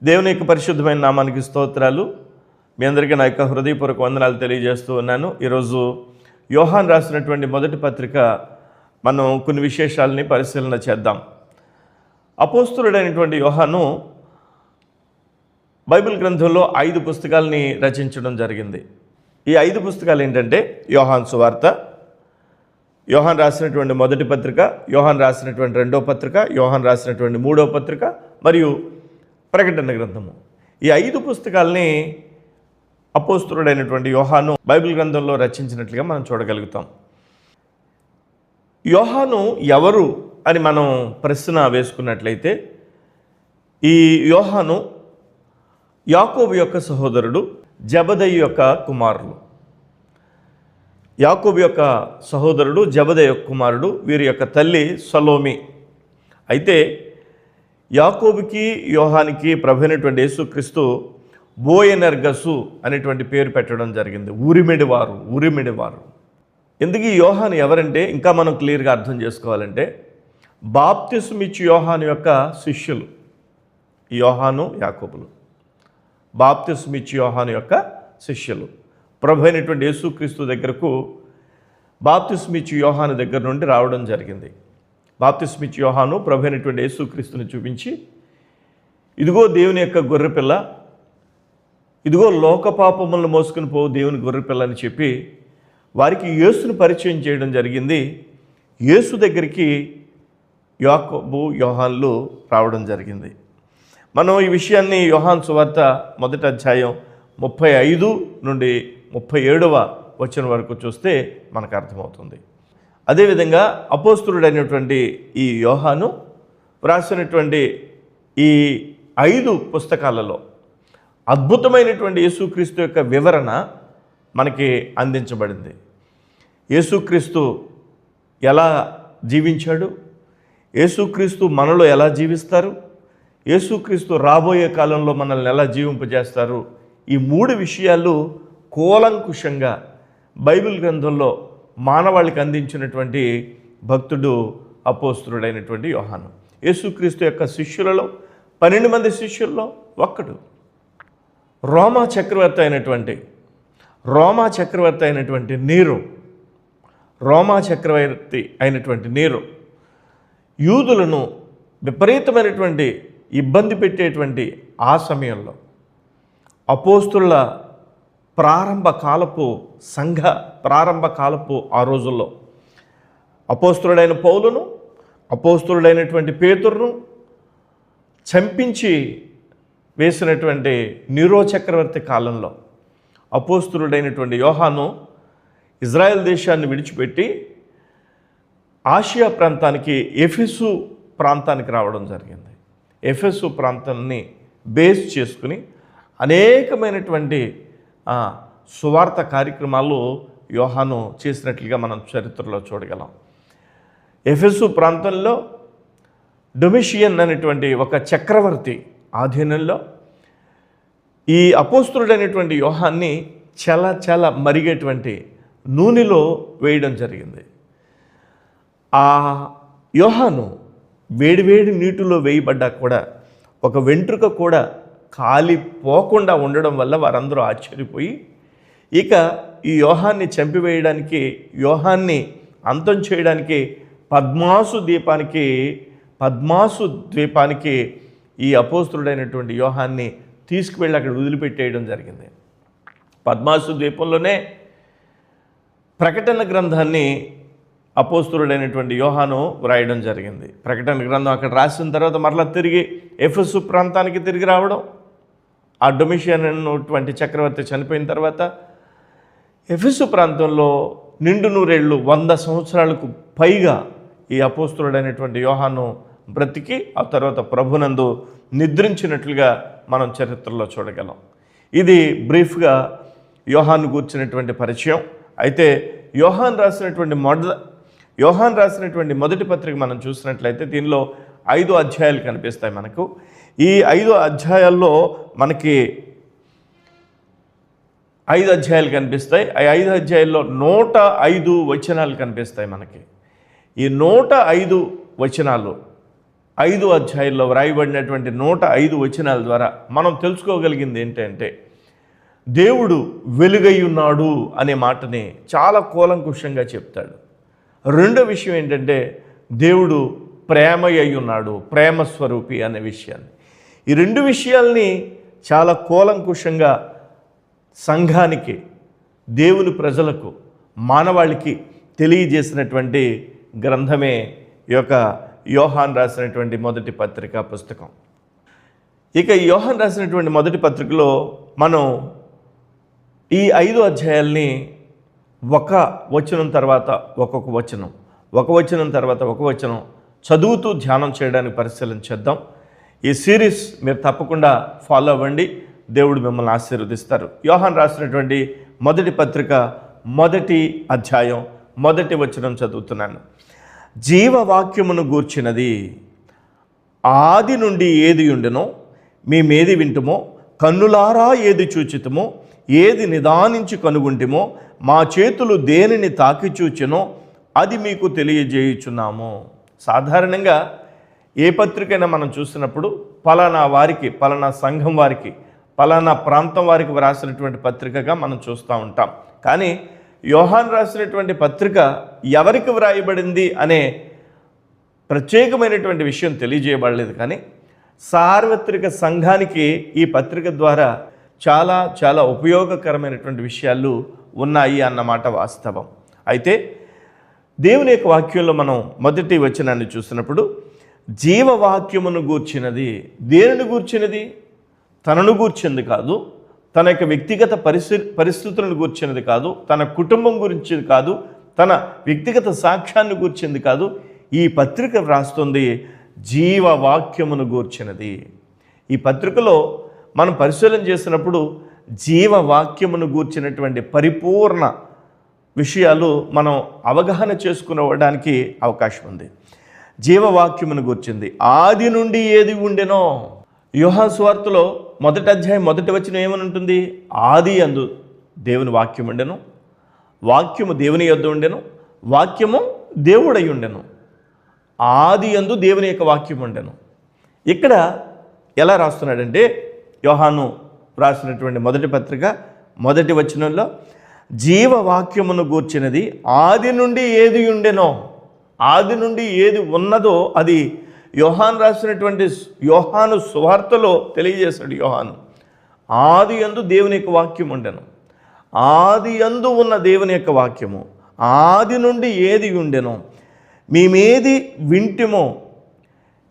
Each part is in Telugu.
దేవుని యొక్క పరిశుద్ధమైన నామానికి స్తోత్రాలు. మీ అందరికీ నా యొక్క హృదయపూర్వక వందనాలు తెలియజేస్తూ ఉన్నాను. ఈరోజు యోహాను రాసినటువంటి మొదటి పత్రిక మనం కొన్ని విశేషాలని పరిశీలన చేద్దాం. అపోస్తలుడైనటువంటి యోహాను బైబిల్ గ్రంథంలో 5 పుస్తకాలని రచించడం జరిగింది. ఈ 5 పుస్తకాలు ఏంటంటే యోహాను సువార్త, యోహాను రాసినటువంటి మొదటి పత్రిక, యోహాను రాసినటువంటి రెండవ పత్రిక, యోహాను రాసినటువంటి మూడవ పత్రిక మరియు ప్రకటన గ్రంథము. ఈ 5 పుస్తకాలని అపోస్తలుడైనటువంటి యోహాను బైబిల్ గ్రంథంలో రచించినట్లుగా మనం చూడగలుగుతాం. యోహాను ఎవరు అని మనం ప్రశ్న వేసుకున్నట్లయితే, ఈ యోహాను యాకోబు యొక్క సహోదరుడు, జబదయి యొక్క కుమారుడు. యాకోబు యొక్క సహోదరుడు, జబదయి యొక్క కుమారుడు. వీరి యొక్క తల్లి సలోమి. అయితే యాకోబుకి యోహానికి ప్రభువైనటువంటి యేసుక్రీస్తు బోయనెర్గసు అనేటువంటి పేరు పెట్టడం జరిగింది. ఊరిమిడివారు. ఎందుకు ఈ యోహాను ఎవరంటే ఇంకా మనం క్లియర్గా అర్థం చేసుకోవాలంటే, బాప్తిస్మ ఇచ్చి యోహాను యొక్క శిష్యులు ఈ యోహాను యాకోబులు. బాప్తిస్మ ఇచ్చి యోహాను యొక్క శిష్యులు ప్రభువైనటువంటి యేసుక్రీస్తు దగ్గరకు బాప్తిస్మ ఇచ్చి యోహాను దగ్గర నుండి రావడం జరిగింది. బాప్తిస్మ ఇచ్చి యోహాను ప్రభువైనటువంటి యేసుక్రీస్తుని చూపించి, ఇదిగో దేవుని యొక్క గొర్రెపిల్ల, ఇదిగో లోక పాపములను మోసుకుని పోవు దేవుని గొర్రెపిల్ల అని చెప్పి వారికి యేసును పరిచయం చేయడం జరిగింది. యేసు దగ్గరికి యాకోబు, యోహాన్లు రావడం జరిగింది. మనం ఈ విషయాన్ని యోహాను సువార్త మొదటి అధ్యాయం 35 నుండి 37వ వచనం వరకు చూస్తే మనకు అర్థమవుతుంది. అదేవిధంగా అపోస్తలుడైనటువంటి ఈ యోహాను వ్రాసినటువంటి ఈ 5 పుస్తకాలలో అద్భుతమైనటువంటి యేసుక్రీస్తు యొక్క వివరణ మనకి అందించబడింది. యేసుక్రీస్తు ఎలా జీవించాడు, యేసుక్రీస్తు మనలో ఎలా జీవిస్తారు, యేసుక్రీస్తు రాబోయే కాలంలో మనల్ని ఎలా జీవింపజేస్తారు, ఈ 3 విషయాలు కూలంకుషంగా బైబిల్ గ్రంథంలో మానవాళికి అందించినటువంటి భక్తుడు అపోస్తలుడైనటువంటి యోహాను. యేసుక్రీస్తు యొక్క శిష్యులలో 12 మంది శిష్యుల్లో ఒక్కడు. రోమా చక్రవర్తి అయినటువంటి నీరు యూదులను విపరీతమైనటువంటి ఇబ్బంది పెట్టేటువంటి ఆ సమయంలో అపోస్తలుల సంఘ ప్రారంభ కాలపు ఆ రోజుల్లో అపోస్తలుడైన పౌలును, అపోస్తలుడైనటువంటి పేతురును చంపించి వేసినటువంటి నీరో చక్రవర్తి కాలంలో అపోస్తలుడైనటువంటి యోహాను ఇజ్రాయెల్ దేశాన్ని విడిచిపెట్టి ఆసియా ప్రాంతానికి, ఎఫెసు ప్రాంతానికి రావడం జరిగింది. ఎఫెసు ప్రాంతాన్ని బేస్ చేసుకుని అనేకమైనటువంటి సువార్త కార్యక్రమాలు యోహాను చేసినట్లుగా మనం చరిత్రలో చూడగలం. ఎఫెసు ప్రాంతంలో డొమిషియన్ అనేటువంటి ఒక చక్రవర్తి ఆధీనంలో ఈ అపోస్తలుడైనటువంటి యోహాన్ని చాలా మరిగేటువంటి నూనెలో వేయడం జరిగింది. ఆ యోహాను వేడివేడి నీటిలో వేయబడ్డా కూడా ఒక వెంట్రుక కూడా కాలిపోకుండా ఉండడం వల్ల వారందరూ ఆశ్చర్యపోయి, ఇక ఈ యోహాన్ని చంపివేయడానికి, యోహాన్ని అంతం చేయడానికి పద్మాసు ద్వీపానికి ఈ అపోస్తలుడైనటువంటి యోహాన్ని తీసుకువెళ్ళి అక్కడ వదిలిపెట్టేయడం జరిగింది. పద్మాసు ద్వీపంలోనే ప్రకటన గ్రంథాన్ని అపోస్తలుడైనటువంటి యోహాను వ్రాయడం జరిగింది. ప్రకటన గ్రంథం అక్కడ రాసిన తర్వాత మరలా తిరిగి ఎఫెసు ప్రాంతానికి తిరిగి రావడం, ఆ డొమిషియన్ అన్నటువంటి చక్రవర్తి చనిపోయిన తర్వాత ఎఫెసు ప్రాంతంలో నిండు నూరేళ్ళు 100 సంవత్సరాలకు పైగా ఈ అపోస్తలుడైనటువంటి యోహాను బ్రతికి ఆ తర్వాత ప్రభునందు నిద్రించినట్లుగా మనం చరిత్రలో చూడగలం. ఇది బ్రీఫ్గా యోహాను గూర్చినటువంటి పరిచయం. అయితే యోహాను రాసినటువంటి మొదటి పత్రిక మనం చూసినట్లయితే దీనిలో 5 అధ్యాయాలు కనిపిస్తాయి మనకు. ఈ 5 అధ్యాయాల్లో మనకి 5 అధ్యాయాలు కనిపిస్తాయి. ఆ 5 అధ్యాయాల్లో 105 వచనాలు కనిపిస్తాయి మనకి. ఈ 105 వచనాలు 5 అధ్యాయంలో వ్రాయబడినటువంటి 105 వచనాల ద్వారా మనం తెలుసుకోగలిగింది ఏంటంటే, దేవుడు వెలుగై ఉన్నాడు అనే మాటని చాలా కూలంకుషంగా చెప్తాడు. రెండో విషయం ఏంటంటే, దేవుడు ప్రేమయ్య ఉన్నాడు, ప్రేమ స్వరూపి అనే విషయాన్ని. ఈ రెండు విషయాల్ని చాలా కూలంకుషంగా సంఘానికి, దేవుని ప్రజలకు, మానవాళికి తెలియజేసినటువంటి గ్రంథమే ఈ యొక్క యోహాన్ రాసినటువంటి మొదటి పత్రిక పుస్తకం. ఇక యోహాన్ రాసినటువంటి మొదటి పత్రికలో మనం ఈ 5 అధ్యాయాల్ని ఒక వచనం తర్వాత ఒక్కొక్క వచనం, ఒక వచనం తర్వాత ఒక వచనం చదువుతూ ధ్యానం చేయడానికి పరిశీలన చేద్దాం. ఈ సిరీస్ మీరు తప్పకుండా ఫాలో అవ్వండి, దేవుడు మిమ్మల్ని ఆశీర్వదిస్తారు. యోహాన్ రాసినటువంటి మొదటి పత్రిక మొదటి అధ్యాయం మొదటి వచనం చదువుతున్నాను. జీవవాక్యమును గూర్చినది ఆది నుండి ఏది ఉండెనో మేమేది వింటుమో, కన్నులారా ఏది చూచితమో, ఏది నిదానించి కనుగొంటిమో, మా చేతులు దేనిని తాకి చూచెనో అది మీకు తెలియజేయుచున్నాము. సాధారణంగా ఏ పత్రికైనా మనం చూసినప్పుడు పలానా వారికి, పలానా సంఘం వారికి, పలానా ప్రాంతం వారికి రాసినటువంటి పత్రికగా మనం చూస్తూ ఉంటాం. కానీ యోహాన్ రాసినటువంటి పత్రిక ఎవరికి వ్రాయబడింది అనే ప్రత్యేకమైనటువంటి విషయం తెలియజేయబడలేదు. కానీ సార్వత్రిక సంఘానికి ఈ పత్రిక ద్వారా చాలా చాలా ఉపయోగకరమైనటువంటి విషయాలు ఉన్నాయి అన్నమాట వాస్తవం. అయితే దేవుని యొక్క వాక్యంలో మనం మొదటి వచనాన్ని చూసినప్పుడు జీవవాక్యమును గూర్చినది, దేనిని గూర్చినది? తనను గూర్చింది కాదు, తన యొక్క వ్యక్తిగత పరిస్థితులను గూర్చినది కాదు, తన కుటుంబం గురించి కాదు, తన వ్యక్తిగత సాక్ష్యాన్ని గూర్చింది కాదు. ఈ పత్రిక వ్రాస్తుంది జీవవాక్యమును గూర్చినది. ఈ పత్రికలో మనం పరిశీలన చేసినప్పుడు జీవవాక్యమును గూర్చినటువంటి పరిపూర్ణ విషయాలు మనం అవగాహన చేసుకునేవడానికి అవకాశం ఉంది. జీవవాక్యమును గూర్చింది ఆది నుండి ఏది ఉండెనో. యోహాను సువార్తలో మొదటి అధ్యాయం మొదటి వచనం ఏమని ఉంటుంది? ఆది యందు దేవుని వాక్యం ఉండెను, వాక్యము దేవుని యొద్ద ఉండెను, వాక్యము దేవుడై ఉండెను. ఆది యందు దేవుని యొక్క వాక్యం ఉండెను. ఇక్కడ ఎలా రాస్తున్నాడంటే, యోహాను రాసినటువంటి మొదటి పత్రిక మొదటి వచనంలో జీవవాక్యమును గూర్చినది ఆది నుండి ఏది ఉండెనో, ఆది నుండి ఏది ఉన్నదో అది యోహాను రాసినటువంటి యోహాను సువార్తలో తెలియజేశాడు. యోహాను ఆది యందు దేవుని యొక్క వాక్యం ఉండెను, ఆది యందు ఉన్న దేవుని యొక్క వాక్యము ఆది నుండి ఏది ఉండెనో, మేమేది వింటిమో,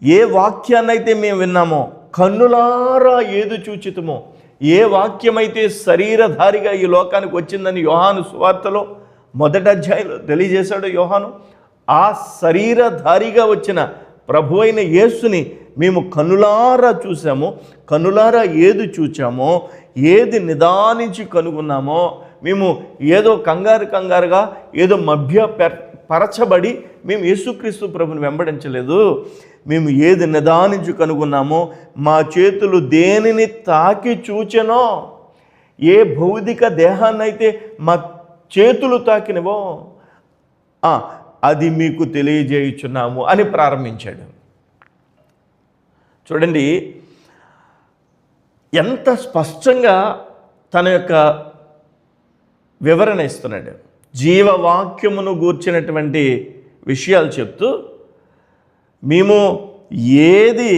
ఏ వాక్యాన్నైతే మేము విన్నామో, కన్నులారా ఏది చూచితమో, ఏ వాక్యమైతే శరీరధారిగా ఈ లోకానికి వచ్చిందని యోహాను సువార్తలో మొదటి అధ్యాయంలో తెలియజేశాడు యోహాను, ఆ శరీరధారిగా వచ్చిన ప్రభు అయిన యేసుని మేము కన్నులారా చూసాము. కన్నులారా ఏది చూచామో, ఏది నిదానించి కనుగొన్నామో, మేము ఏదో కంగారుగా ఏదో పరచబడి మేము యేసుక్రీస్తు ప్రభుని వెంబడించలేదు. మేము ఏది నిదానించి కనుగొన్నామో, మా చేతులు దేనిని తాకి చూచెనో, ఏ భౌతిక దేహాన్నైతే మా చేతులు తాకినవో అది మీకు తెలియజేయుచున్నాము అని ప్రారంభించాడు. చూడండి ఎంత స్పష్టంగా తన యొక్క వివరణ ఇస్తున్నాడు. జీవవాక్యమును గూర్చినటువంటి విషయాలు చెప్తూ మేము ఏది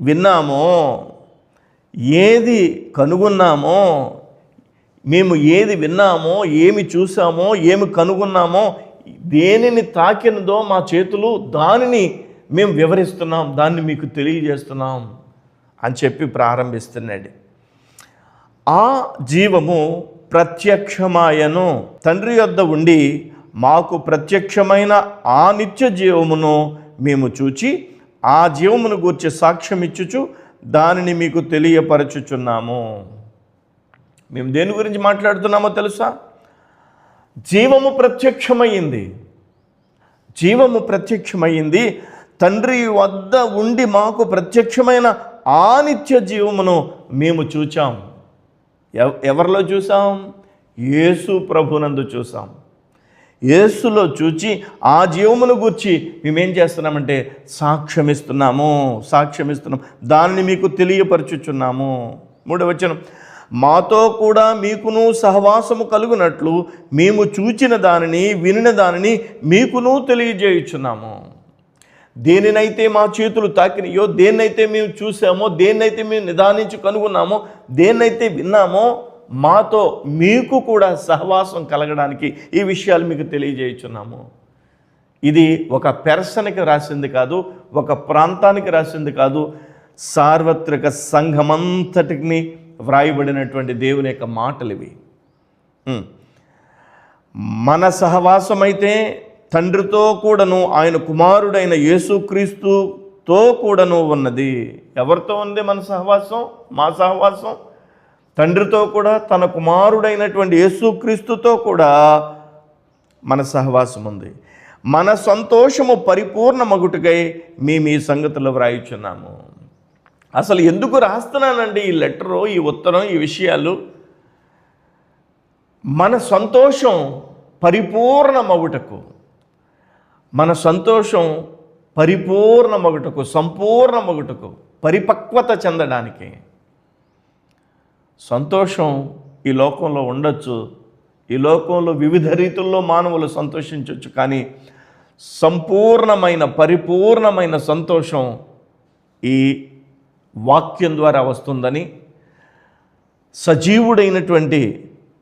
విన్నామో, ఏది కనుగొన్నామో, మేము ఏది విన్నామో, ఏమి చూసామో, ఏమి కనుగొన్నామో, దేనిని తాకినదో మా చేతులు, దానిని మేము వివరిస్తున్నాం, దాన్ని మీకు తెలియజేస్తున్నాం అని చెప్పి ప్రారంభిస్తున్నాడు. ఆ జీవము ప్రత్యక్షమాయను, తండ్రి యొద్ద ఉండి మాకు ప్రత్యక్షమైన ఆ నిత్య జీవమును మేము చూచి ఆ జీవమును గూర్చి సాక్ష్యం ఇచ్చుచు దానిని మీకు తెలియపరచుచున్నాము. మేము దేని గురించి మాట్లాడుతున్నామో తెలుసా? జీవము ప్రత్యక్షమైంది, జీవము ప్రత్యక్షమైంది. తండ్రి వద్ద ఉండి మాకు ప్రత్యక్షమైన ఆ నిత్య జీవమును మేము చూచాం. ఎవరిలో చూసాం? యేసు ప్రభునందు చూసాం. యేసులో చూచి ఆ జీవమును గూర్చి మేమేం చేస్తున్నామంటే సాక్ష్యమిస్తున్నాం, దానిని మీకు తెలియపరచుచున్నాము. 3వ వచనం, మాతో కూడా మీకును సహవాసము కలుగునట్లు మేము చూచిన దానిని వినిన దానిని మీకును తెలియజేయుచున్నాము. దేనినైతే మా చేతులు తాకినాయో, దేన్నైతే మేము చూసామో, దేన్నైతే మేము నిదానించి కనుగొన్నామో, దేన్నైతే విన్నామో, మాతో మీకు కూడా సహవాసం కలగడానికి ఈ విషయాలు మీకు తెలియజేయుచున్నాము. ఇది ఒక పెర్సన్కి రాసింది కాదు, ఒక ప్రాంతానికి రాసింది కాదు, సార్వత్రిక సంఘమంతటిని వ్రాయబడినటువంటి దేవుని యొక్క మాటలు ఇవి. మన సహవాసమైతే తండ్రితో కూడాను ఆయన కుమారుడైన యేసుక్రీస్తుతో కూడాను ఉన్నది. ఎవరితో ఉంది మన సహవాసం? మా సహవాసం తండ్రితో కూడా, తన కుమారుడైనటువంటి యేసుక్రీస్తుతో కూడా మన సహవాసం ఉంది. మన సంతోషము పరిపూర్ణమగుటకై మేము ఈ సంగతులు వ్రాయిచున్నాము. అసలు ఎందుకు రాస్తున్నానండి ఈ లెటరు, ఈ ఉత్తరం, ఈ విషయాలు? మన సంతోషం పరిపూర్ణమగుటకు, మన సంతోషం పరిపూర్ణమగుటకు, సంపూర్ణమగుటకు, పరిపక్వత చెందడానికి. సంతోషం ఈ లోకంలో ఉండొచ్చు, ఈ లోకంలో వివిధ రీతుల్లో మానవులు సంతోషించవచ్చు, కానీ సంపూర్ణమైన పరిపూర్ణమైన సంతోషం ఈ వాక్యం ద్వారా వస్తుందని, సజీవుడైనటువంటి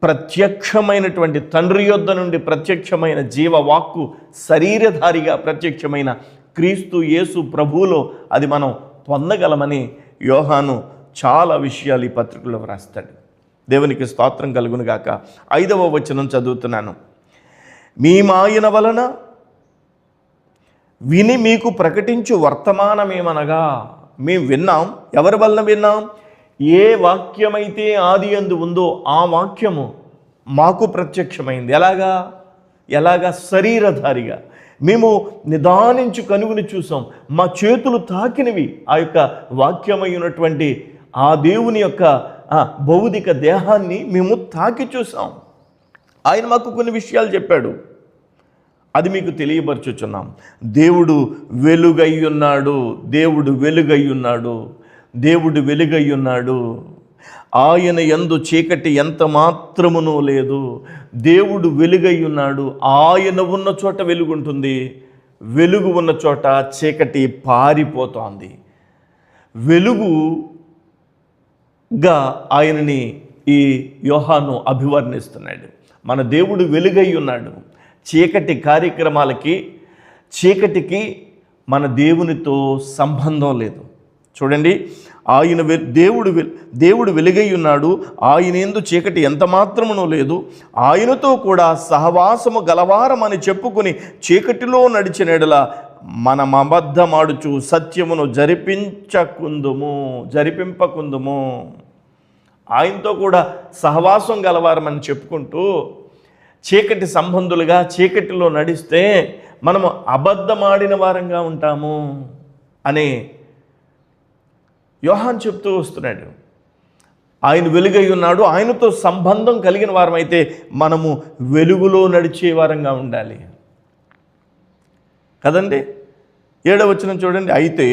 ప్రత్యక్షమైనటువంటి తండ్రి యొద్ద నుండి ప్రత్యక్షమైన జీవవాక్కు శరీరధారిగా ప్రత్యక్షమైన క్రీస్తు యేసు ప్రభువులో అది మనం పొందగలమని యోహాను చాలా విషయాలు ఈ పత్రికలో వ్రాస్తాడు. దేవునికి స్తోత్రం కలుగును గాక. 5వ వచనం చదువుతున్నాను. మీ మాయన వలన విని మీకు ప్రకటించు వర్తమానమేమనగా, మేము విన్నాం. ఎవరి వలన విన్నాం? ఏ వాక్యమైతే ఆది యందు ఉందో ఆ వాక్యము మాకు ప్రత్యక్షమైంది. ఎలాగా? శరీరధారిగా మేము నిదానించు కనుగొని చూసాం. మా చేతులు తాకినవి ఆ యొక్క వాక్యమైనటువంటి ఆ దేవుని యొక్క భౌతిక దేహాన్ని మేము తాకి చూసాం. ఆయన మాకు కొన్ని విషయాలు చెప్పాడు, అది మీకు తెలియపరచుచున్నాం. దేవుడు వెలుగయ్యున్నాడు, దేవుడు వెలుగయ్యున్నాడు, దేవుడు వెలుగయ్యున్నాడు. ఆయన యందు చీకటి ఎంత మాత్రమునూ లేదు. దేవుడు వెలుగయ్యున్నాడు. ఆయన ఉన్న చోట వెలుగుంటుంది, వెలుగు ఉన్న చోట చీకటి పారిపోతోంది. వెలుగుగా ఆయనని ఈ యోహాను అభివర్ణిస్తున్నాడు. మన దేవుడు వెలుగై ఉన్నాడు. చీకటి కార్యక్రమాలకి, చీకటికి మన దేవునితో సంబంధం లేదు. చూడండి, ఆయన దేవుడు వెలుగై ఉన్నాడు, ఆయన యందు చీకటి ఎంత మాత్రమునూ లేదు. ఆయనతో కూడా సహవాసము గలవారమని చెప్పుకుని చీకటిలో నడిచిన ఎడల మనం అబద్ధమాడుచు సత్యమును జరిపింపకుందుము. ఆయనతో కూడా సహవాసం గలవారమని చెప్పుకుంటూ చీకటి సంబంధులుగా చీకటిలో నడిస్తే మనము అబద్ధమాడిన వారంగా ఉంటాము అని యోహాన్ చెప్తూ వస్తున్నాడు. ఆయన వెలుగై ఉన్నాడు, ఆయనతో సంబంధం కలిగిన వారమైతే మనము వెలుగులో నడిచే వారంగా ఉండాలి కదండి. 7వ వచనం చూడండి. అయితే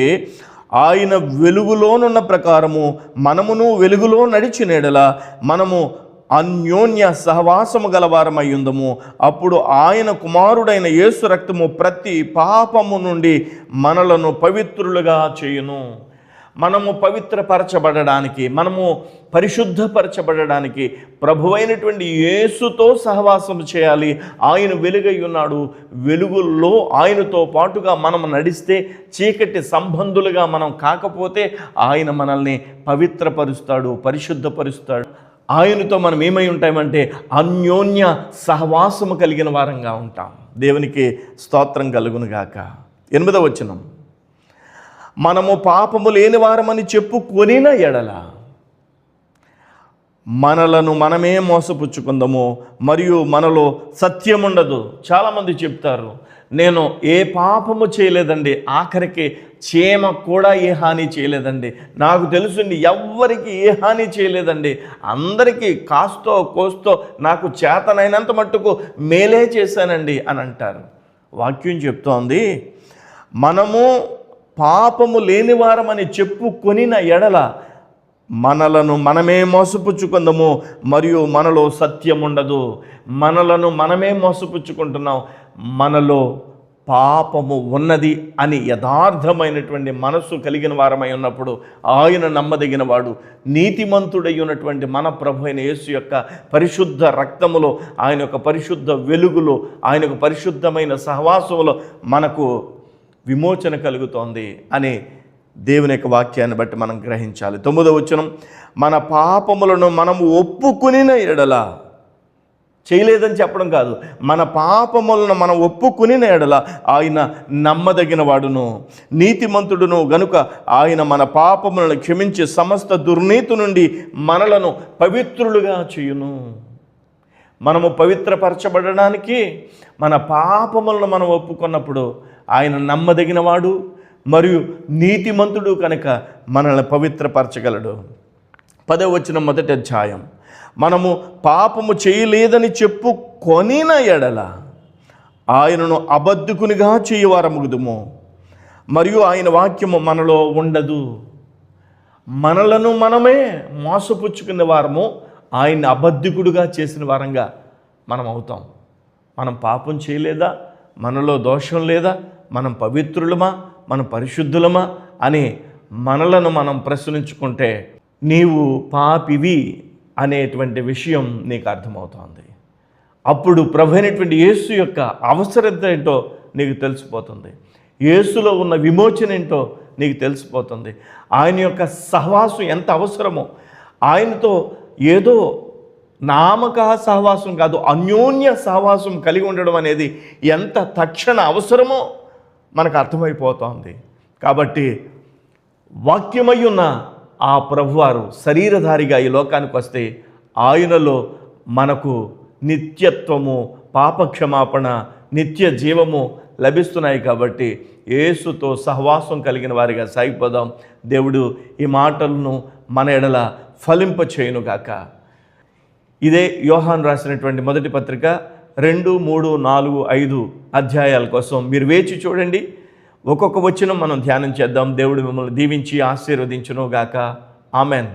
ఆయన వెలుగులోనున్న ప్రకారము మనమును వెలుగులో నడిచిన ఎడల మనము అన్యోన్య సహవాసము గలవారమై ఉందము. అప్పుడు ఆయన కుమారుడైన యేసు రక్తము ప్రతి పాపము నుండి మనలను పవిత్రులుగా చేయును. మనము పవిత్రపరచబడడానికి, మనము పరిశుద్ధపరచబడడానికి ప్రభువైనటువంటి యేసుతో సహవాసం చేయాలి. ఆయన వెలుగై ఉన్నాడు, వెలుగుల్లో ఆయనతో పాటుగా మనం నడిస్తే, చీకటి సంబంధులుగా మనం కాకపోతే ఆయన మనల్ని పవిత్రపరుస్తాడు, పరిశుద్ధపరుస్తాడు. ఆయనతో మనం ఏమై ఉంటామంటే అన్యోన్య సహవాసము కలిగిన వారంగా ఉంటాం. దేవునికి స్తోత్రం కలుగునుగాక. 8వ వచనం, మనము పాపము లేని వారమని చెప్పుకొనిన ఎడల మనలను మనమే మోసపుచ్చుకుందాము, మరియు మనలో సత్యం ఉండదు. చాలామంది చెప్తారు, నేను ఏ పాపము చేయలేదండి, ఆఖరికి చీమ కూడా ఏ హాని చేయలేదండి, నాకు తెలుసుండి ఎవ్వరికి ఏ హాని చేయలేదండి, అందరికీ కాస్తో కోస్తో నాకు చేతనైనంత మట్టుకు మేలే చేశానండి అని అంటారు. వాక్యం చెప్తోంది, మనము పాపము లేనివారమని చెప్పుకొనిన ఎడల మనలను మనమే మోసపుచ్చుకుందాము, మరియు మనలో సత్యం ఉండదు. మనలను మనమే మోసపుచ్చుకుంటున్నాం, మనలో పాపము ఉన్నది అని యథార్థమైనటువంటి మనస్సు కలిగిన వారమై ఉన్నప్పుడు ఆయన నమ్మదగిన వాడు, నీతిమంతుడై ఉన్నటువంటి మన ప్రభు అయిన యేసు యొక్క పరిశుద్ధ రక్తములో, ఆయన యొక్క పరిశుద్ధ వెలుగులో, ఆయన యొక్క పరిశుద్ధమైన సహవాసములో మనకు విమోచన కలుగుతోంది అని దేవుని యొక్క వాక్యాన్ని బట్టి మనం గ్రహించాలి. 9వ వచనం, మన పాపములను మనము ఒప్పుకునిన ఎడల, చేయలేదని చెప్పడం కాదు, మన పాపములను మనం ఒప్పుకునిన ఎడల ఆయన నమ్మదగిన వాడును నీతిమంతుడును గనుక ఆయన మన పాపములను క్షమించి సమస్త దుర్నీతి నుండి మనలను పవిత్రులుగా చేయును. మనము పవిత్రపరచబడడానికి మన పాపములను మనం ఒప్పుకున్నప్పుడు ఆయన నమ్మదగిన వాడు మరియు నీతిమంతుడు కనుక మనల్ని పవిత్రపరచగలడు. 10వ వచనం మొదటి అధ్యాయం, మనము పాపము చేయలేదని చెప్పుకొనిన ఎడల ఆయనను అబద్ధకునిగా చేయవారముగుదుము, మరియు ఆయన వాక్యము మనలో ఉండదు. మనలను మనమే మోసపుచ్చుకునే వారము ఆయన్ని అబద్ధికుడుగా చేసిన వారంగా మనం అవుతాం. మనం పాపం చేయలేదా, మనలో దోషం లేదా, మనం పవిత్రులమా, మనం పరిశుద్ధులమా అని మనలను మనం ప్రశ్నించుకుంటే నీవు పాపివి అనేటువంటి విషయం నీకు అర్థమవుతుంది. అప్పుడు ప్రభు అయినటువంటి యేసు యొక్క అవసరత ఏంటో నీకు తెలిసిపోతుంది, యేసులో ఉన్న విమోచన ఏంటో నీకు తెలిసిపోతుంది, ఆయన యొక్క సహవాసం ఎంత అవసరమో, ఆయనతో ఏదో నామక సహవాసం కాదు, అన్యోన్య సహవాసం కలిగి ఉండడం అనేది ఎంత తక్షణ అవసరమో మనకు అర్థమైపోతుంది. కాబట్టి వాక్యమై ఉన్న ఆ ప్రభువారు శరీరధారిగా ఈ లోకానికి వస్తే ఆయనలో మనకు నిత్యత్వము, పాపక్షమాపణ, నిత్య జీవము లభిస్తున్నాయి. కాబట్టి యేసుతో సహవాసం కలిగిన వారిగా సాగిపోదాం. దేవుడు ఈ మాటలను మన ఎడల ఫలింపచేయునుగాక. ఇదే యోహాను రాసినటువంటి మొదటి పత్రిక 2, 3, 4, 5 అధ్యాయాల కోసం మీరు వేచి చూడండి. ఒక్కొక్క వచనం మనం ధ్యానం చేద్దాం. దేవుడు మిమ్మల్ని దీవించి ఆశీర్వదించును గాక. ఆమెన్.